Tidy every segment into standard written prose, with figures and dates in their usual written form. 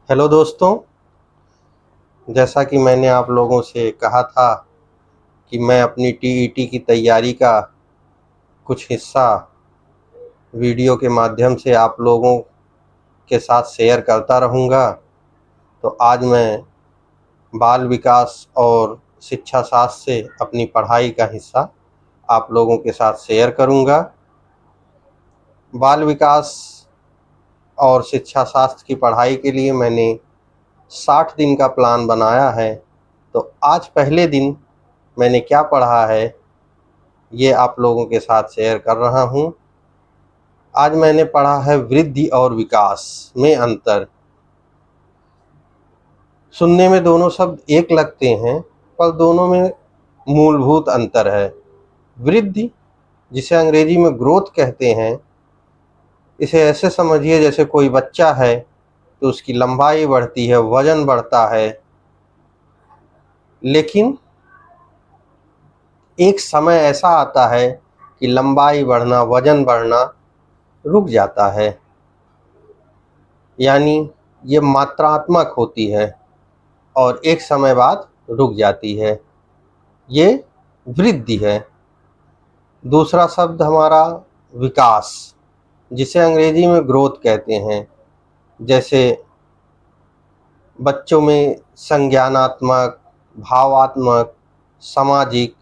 Hello दोस्तों। जैसा कि मैंने आप लोगों से कहा था कि मैं अपनी टीईटी की तैयारी का कुछ हिस्सा वीडियो के माध्यम से आप लोगों के साथ शेयर करता रहूँगा। तो आज मैं बाल विकास और शिक्षा शास्त्र से अपनी पढ़ाई का हिस्सा आप लोगों के साथ शेयर करूँगा। बाल विकास और शिक्षा शास्त्र की पढ़ाई के लिए मैंने 60 दिन का प्लान बनाया है। तो आज पहले दिन मैंने क्या पढ़ा है ये आप लोगों के साथ शेयर कर रहा हूँ। आज मैंने पढ़ा है वृद्धि और विकास में अंतर। सुनने में दोनों शब्द एक लगते हैं, पर दोनों में मूलभूत अंतर है। वृद्धि, जिसे अंग्रेजी में ग्रोथ कहते हैं, इसे ऐसे समझिए जैसे कोई बच्चा है तो उसकी लंबाई बढ़ती है, वजन बढ़ता है, लेकिन एक समय ऐसा आता है कि लंबाई बढ़ना, वजन बढ़ना रुक जाता है, यानी ये मात्रात्मक होती है और एक समय बाद रुक जाती है। ये वृद्धि है। दूसरा शब्द हमारा विकास, जिसे अंग्रेजी में ग्रोथ कहते हैं। जैसे बच्चों में संज्ञानात्मक, भावात्मक, सामाजिक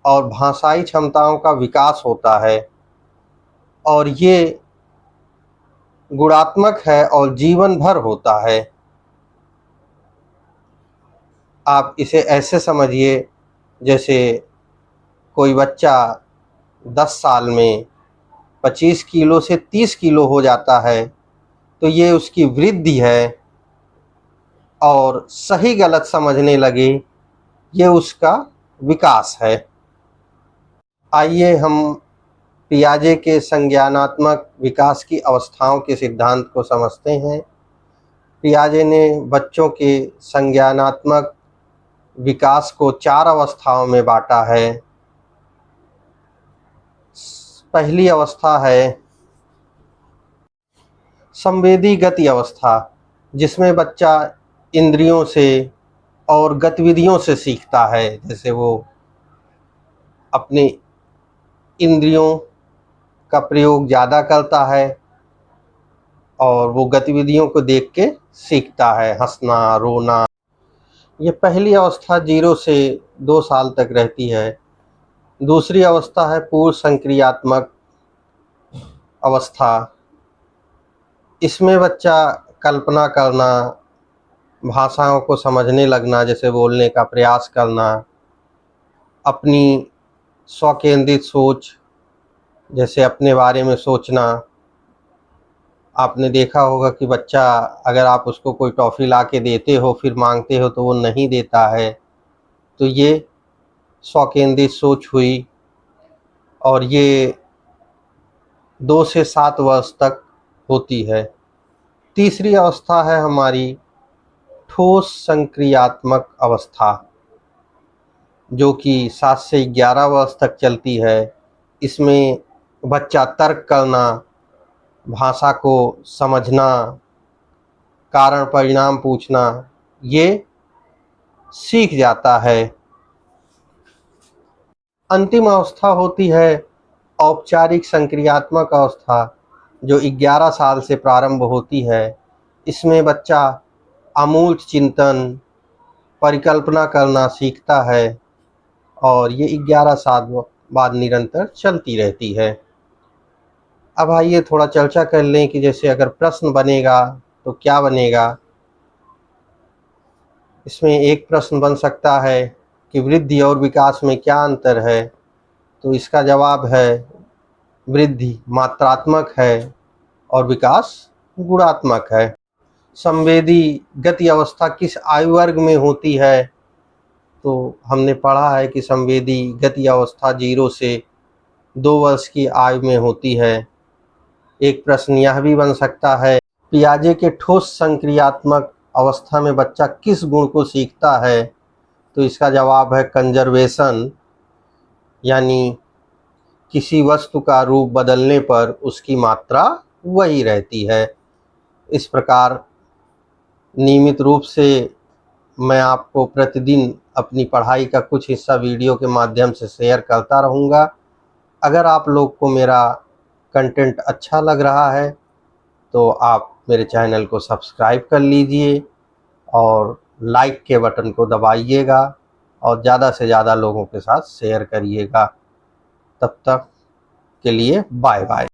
और भाषाई क्षमताओं का विकास होता है और ये गुणात्मक है और जीवन भर होता है। आप इसे ऐसे समझिए जैसे कोई बच्चा 10 साल में 25 किलो से 30 किलो हो जाता है तो ये उसकी वृद्धि है, और सही गलत समझने लगे ये उसका विकास है। आइए हम पियाजे के संज्ञानात्मक विकास की अवस्थाओं के सिद्धांत को समझते हैं। पियाजे ने बच्चों के संज्ञानात्मक विकास को 4 अवस्थाओं में बांटा है। पहली अवस्था है संवेदी गति अवस्था, जिसमें बच्चा इंद्रियों से और गतिविधियों से सीखता है। जैसे वो अपने इंद्रियों का प्रयोग ज़्यादा करता है और वो गतिविधियों को देख के सीखता है, हंसना, रोना। ये पहली अवस्था 0 से 2 साल तक रहती है। दूसरी अवस्था है पूर्व संक्रियात्मक अवस्था। इसमें बच्चा कल्पना करना, भाषाओं को समझने लगना, जैसे बोलने का प्रयास करना, अपनी स्वकेंद्रित सोच, जैसे अपने बारे में सोचना। आपने देखा होगा कि बच्चा, अगर आप उसको कोई टॉफ़ी ला के देते हो फिर मांगते हो तो वो नहीं देता है, तो ये स्वकेंद्रित सोच हुई। और ये 2 से 7 वर्ष तक होती है। तीसरी अवस्था है हमारी ठोस संक्रियात्मक अवस्था, जो कि 7 से 11 वर्ष तक चलती है। इसमें बच्चा तर्क करना, भाषा को समझना, कारण परिणाम पूछना, ये सीख जाता है। अंतिम अवस्था होती है औपचारिक संक्रियात्मक अवस्था, जो 11 साल से प्रारंभ होती है। इसमें बच्चा अमूर्त चिंतन, परिकल्पना करना सीखता है और ये 11 साल बाद निरंतर चलती रहती है। अब आइए थोड़ा चर्चा कर लें कि जैसे अगर प्रश्न बनेगा तो क्या बनेगा। इसमें एक प्रश्न बन सकता है कि वृद्धि और विकास में क्या अंतर है। तो इसका जवाब है वृद्धि मात्रात्मक है और विकास गुणात्मक है। संवेदी गति अवस्था किस आयु वर्ग में होती है? तो हमने पढ़ा है कि संवेदी गति अवस्था 0 से 2 वर्ष की आयु में होती है। एक प्रश्न यह भी बन सकता है, पियाजे के ठोस संक्रियात्मक अवस्था में बच्चा किस गुण को सीखता है? तो इसका जवाब है कंजर्वेशन, यानी किसी वस्तु का रूप बदलने पर उसकी मात्रा वही रहती है। इस प्रकार नियमित रूप से मैं आपको प्रतिदिन अपनी पढ़ाई का कुछ हिस्सा वीडियो के माध्यम से शेयर करता रहूँगा। अगर आप लोग को मेरा कंटेंट अच्छा लग रहा है तो आप मेरे चैनल को सब्सक्राइब कर लीजिए और लाइक के बटन को दबाइएगा और ज़्यादा से ज़्यादा लोगों के साथ शेयर करिएगा। तब तक के लिए बाय बाय।